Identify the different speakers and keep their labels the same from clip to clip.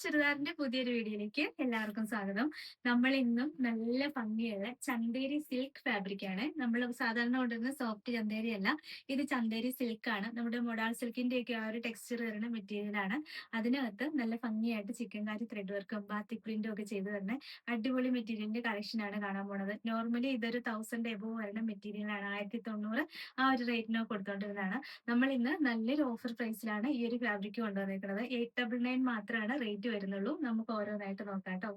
Speaker 1: ചുരിദാറിന്റെ പുതിയൊരു വീഡിയോയിലേക്ക് എല്ലാവർക്കും സ്വാഗതം. നമ്മൾ ഇന്നും നല്ല ഭംഗിയുള്ള ചന്തേരി സിൽക്ക് ഫാബ്രിക് ആണ്. നമ്മൾ സാധാരണ കൊണ്ടുവരുന്ന സോഫ്റ്റ് ചന്തേരി അല്ല, ഇത് ചന്തേരി സിൽക്ക് ആണ്. നമ്മുടെ മൊഡാൾ സിൽക്കിന്റെ ഒക്കെ ആ ഒരു ടെക്സ്ചർ വരുന്ന മെറ്റീരിയൽ ആണ്. അതിനകത്ത് നല്ല ഭംഗിയായിട്ട് ചിക്കൻകാരി ത്രെഡ് വർക്കും ബാത്തിക് പ്രിന്റും ഒക്കെ ചെയ്തു വരുന്ന അടിപൊളി മെറ്റീരിയലിന്റെ കളക്ഷൻ ആണ് കാണാൻ പോണത്. നോർമലി ഇതൊരു 1000 എബോവ് വരുന്ന മെറ്റീരിയൽ ആണ്. 1900 ആ ഒരു റേറ്റിനോ കൊടുത്തോണ്ടിരുന്നതാണ്. നമ്മൾ ഇന്ന് നല്ലൊരു ഓഫർ പ്രൈസിലാണ് ഈ ഒരു ഫാബ്രിക് കൊണ്ടുവന്നിരിക്കുന്നത്. 899 മാത്രമാണ് റേറ്റ് വരുന്നുള്ളൂ. നമുക്ക് ഓരോന്നായിട്ട് നോക്കാം കേട്ടോ.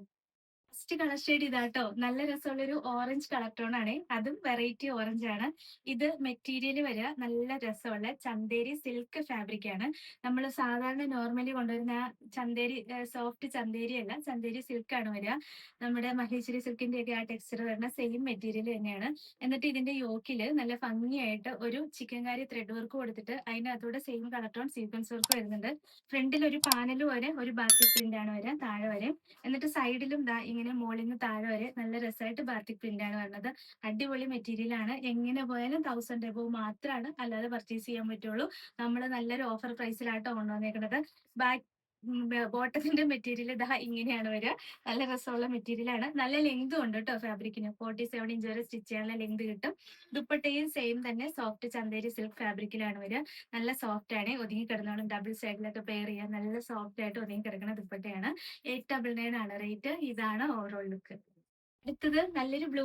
Speaker 1: ഫസ്റ്റ് കളർ ഷെയ്ഡ് ഇതാട്ടോ. നല്ല രസമുള്ളൊരു ഓറഞ്ച് കളർ ടോൺ ആണ്. അതും വെറൈറ്റി ഓറഞ്ച് ആണ്. ഇത് മെറ്റീരിയൽ വരിക നല്ല രസമുള്ള ചന്തേരി സിൽക്ക് ഫാബ്രിക് ആണ്. നമ്മൾ സാധാരണ നോർമലി കൊണ്ടുവരുന്ന ചന്തേരി സോഫ്റ്റ് ചന്തേരി അല്ല, ചന്തേരി സിൽക്ക് ആണ് വരിക. നമ്മുടെ മഹേശ്വരി സിൽക്കിന്റെ ഒക്കെ ആ ടെക്സ്ചർ വരുന്ന സെയിം മെറ്റീരിയൽ തന്നെയാണ്. എന്നിട്ട് ഇതിന്റെ യോക്കില് നല്ല ഭംഗിയായിട്ട് ഒരു ചിക്കൻകാരി ത്രെഡ് വർക്ക് കൊടുത്തിട്ട് അതിനകത്തൂടെ same colour tone sequence work വരുന്നുണ്ട്. ഫ്രണ്ടിൽ ഒരു പാനൽ വരെ ഒരു ബാത്തിക് പ്രിന്റ് ആണ് വരിക താഴെ വരെ. എന്നിട്ട് സൈഡിലും ദാ ഇങ്ങനെ മോളിൽ നിന്ന് താഴെ വരെ നല്ല രസമായിട്ട് ബാത്തിക് പ്രിന്റ് ആണ് വരുന്നത്. അടിപൊളി മെറ്റീരിയൽ ആണ്. എങ്ങനെ പോയാലും 1000 എബോവ് മാത്രമാണ് അല്ലാതെ പർച്ചേസ് ചെയ്യാൻ പറ്റുള്ളൂ. നമ്മൾ നല്ലൊരു ഓഫർ പ്രൈസിലാട്ടോ കൊണ്ടുവന്നേക്കുന്നത്. ബാക്ക് ബോട്ടത്തിന്റെ മെറ്റീരിയൽ ഇതാ ഇങ്ങനെയാണ് വരിക. നല്ല രസമുള്ള മെറ്റീരിയൽ ആണ്. നല്ല ലെങ്തും ഉണ്ട് കേട്ടോ ഫാബ്രിക്കിന്. 47 ഇഞ്ച് വരെ സ്റ്റിച്ച് ചെയ്യാനുള്ള ലെങ്ത് കിട്ടും. ദുപ്പട്ടയും സെയിം തന്നെ സോഫ്റ്റ് ചന്തേരി സിൽക്ക് ഫാബ്രിക്കിലാണ് വരിക. നല്ല സോഫ്റ്റ് ആണ്. ഒതുങ്ങി കിടന്നോളും. ഡബിൾ സൈഡിലൊക്കെ പെയർ ചെയ്യാൻ നല്ല സോഫ്റ്റ് ആയിട്ട് ഒതുങ്ങി കിടക്കുന്ന ദുപ്പട്ടയാണ്. 899 ആണ് റേറ്റ്. ഇതാണ് ഓവറോൾ ലുക്ക്. അടുത്തത് നല്ലൊരു ബ്ലൂ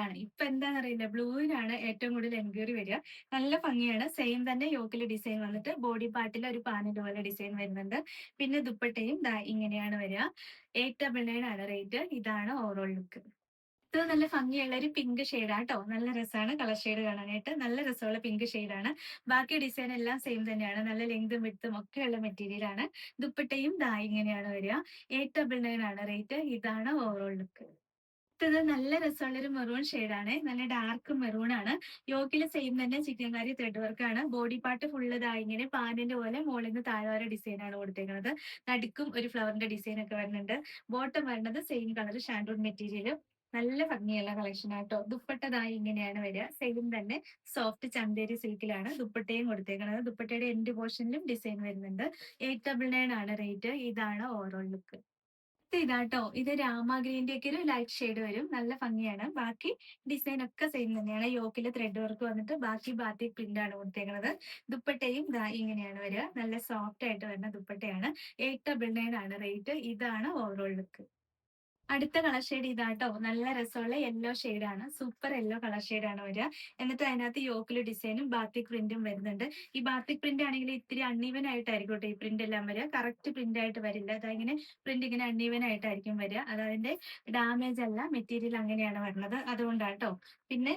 Speaker 1: ആണ്. ഇപ്പൊ എന്താണെന്നറിയില്ല, ബ്ലൂവിനാണ് ഏറ്റവും കൂടുതൽ എൻക്വയറി വരിക. നല്ല ഭംഗിയാണ്. സെയിം തന്നെ യോക്കിൽ ഡിസൈൻ വന്നിട്ട് ബോഡി പാർട്ടിൽ ഒരു പാനൽ പോലെ ഡിസൈൻ വരുന്നുണ്ട്. പിന്നെ ദുപ്പട്ടയും ദാ ഇങ്ങനെയാണ് വരിക. 899 ആണ് റേറ്റ്. ഇതാണ് ഓവറോൾ ലുക്ക്. ഇത് നല്ല ഭംഗിയുള്ള ഒരു പിങ്ക് ഷെയ്ഡാട്ടോ. നല്ല രസമാണ് കളർ ഷെയ്ഡ് കാണാനായിട്ട്. നല്ല രസമുള്ള പിങ്ക് ഷെയ്ഡാണ്. ബാക്കി ഡിസൈൻ എല്ലാം സെയിം തന്നെയാണ്. നല്ല ലെങ്തും വിഡ്ത്തും ഒക്കെയുള്ള മെറ്റീരിയൽ ആണ്. ദുപ്പട്ടയും ദാ ഇങ്ങനെയാണ് വരിക. 899 ആണ് റേറ്റ്. ഇതാണ് ഓവറോൾ ലുക്ക്. ഇത് നല്ല രസമുള്ളൊരു മെറൂൺ ആണ്. നല്ല ഡാർക്ക് മെറൂൺ ആണ്. യോക്കില് സെയിം തന്നെ ചിക്കൻകാരി ത്രെഡ് വർക്ക് ആണ്. ബോഡി പാർട്ട് ഫുള്ള് ഇതാ ഇങ്ങനെ പാനിന്റെ പോലെ മുകളിൽ നിന്ന് താഴെ വരെ ഡിസൈൻ ആണ് കൊടുത്തേക്കുന്നത്. നടുക്കും ഒരു ഫ്ലവറിന്റെ ഡിസൈൻ ഒക്കെ വരുന്നുണ്ട്. ബോട്ടം വരുന്നത് സെയിം കളർ ഷാൻഡൂൺ മെറ്റീരിയൽ. നല്ല ഭംഗിയുള്ള കളക്ഷൻ ആട്ടോ. ദുപ്പട്ടതായി ഇങ്ങനെയാണ് വരിക. സെയിം തന്നെ സോഫ്റ്റ് ചന്തേരി സിൽക്കിലാണ് ദുപ്പട്ടയും കൊടുത്തേക്കുന്നത്. ദുപ്പട്ടയുടെ എൻഡ് പോർഷനിലും ഡിസൈൻ വരുന്നുണ്ട്. 899 ആണ് റേറ്റ്. ഇതാണ് ഓവറോൾ ലുക്ക്. ഇതാട്ടോ. ഇത് രാമ ഗ്രീന്റെ ഒക്കെ ഒരു ലൈറ്റ് ഷെയ്ഡ് വരും. നല്ല ഭംഗിയാണ്. ബാക്കി ഡിസൈൻ ഒക്കെ സെയിം തന്നെയാണ്. യോക്കില് ത്രെഡ് വർക്ക് വന്നിട്ട് ബാക്കി ബാത്തിക് പ്രിന്റ് ആണ് കൊടുത്തേക്കുന്നത്. ദുപ്പട്ടയും ദാ ഇങ്ങനെയാണ് വരിക. നല്ല സോഫ്റ്റ് ആയിട്ട് വരുന്ന ദുപ്പട്ടയാണ്. 899 ആണ് റേറ്റ്. ഇതാണ് ഓവറോൾ ലുക്ക്. അടുത്ത കളർ ഷെയ്ഡ് ഇതാട്ടോ. നല്ല രസമുള്ള യെല്ലോ ആണ്. സൂപ്പർ യെല്ലോ കളർ ആണ് വരിക. എന്നിട്ട് അതിനകത്ത് യോക്കില് ഡിസൈനും ബാത്തിക് പ്രിന്റും വരുന്നുണ്ട്. ഈ ബാത്തിക് പ്രിന്റ് ആണെങ്കിൽ ഇത്തിരി അൺഈവൻ ആയിട്ടായിരിക്കും കേട്ടോ ഈ പ്രിന്റ് എല്ലാം വരിക. കറക്റ്റ് പ്രിന്റ് ആയിട്ട് വരില്ല. അതിങ്ങനെ പ്രിന്റ് ഇങ്ങനെ അൺഈവൻ ആയിട്ടായിരിക്കും വരിക. അത് അതിന്റെ ഡാമേജ് അല്ല, മെറ്റീരിയൽ അങ്ങനെയാണ് വരുന്നത്. അതുകൊണ്ടാട്ടോ. പിന്നെ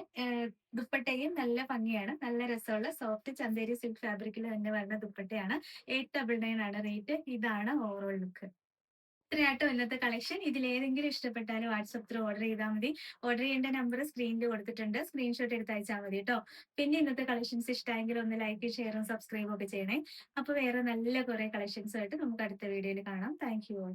Speaker 1: ദുപ്പട്ടയും നല്ല ഭംഗിയാണ്. നല്ല രസമുള്ള സോഫ്റ്റ് ചന്തേരി സിൽക്ക് ഫാബ്രിക്കിൽ തന്നെ വരുന്ന ദുപ്പട്ടയാണ്. 899 ആണ് റേറ്റ്. ഇതാണ് ഓവറോൾ ലുക്ക്. ഇത്രയാട്ടോ ഇന്നത്തെ കളക്ഷൻ. ഇതിലേതെങ്കിലും ഇഷ്ടപ്പെട്ടാൽ വാട്സപ്പ് ത്രൂ ഓർഡർ ചെയ്താൽ മതി. ഓർഡർ ചെയ്യേണ്ട നമ്പർ സ്ക്രീനിൽ കൊടുത്തിട്ടുണ്ട്. സ്ക്രീൻഷോട്ട് എടുത്ത് അയച്ചാൽ മതി കേട്ടോ. പിന്നെ ഇന്നത്തെ കളക്ഷൻസ് ഇഷ്ടമായെങ്കിൽ ഒന്ന് ലൈക്ക്, ഷെയറും സബ്സ്ക്രൈബും ഒക്കെ ചെയ്യണേ. അപ്പൊ വേറെ നല്ല കുറെ കളക്ഷൻസ് ആയിട്ട് നമുക്ക് അടുത്ത വീഡിയോയിൽ കാണാം. Thank you all.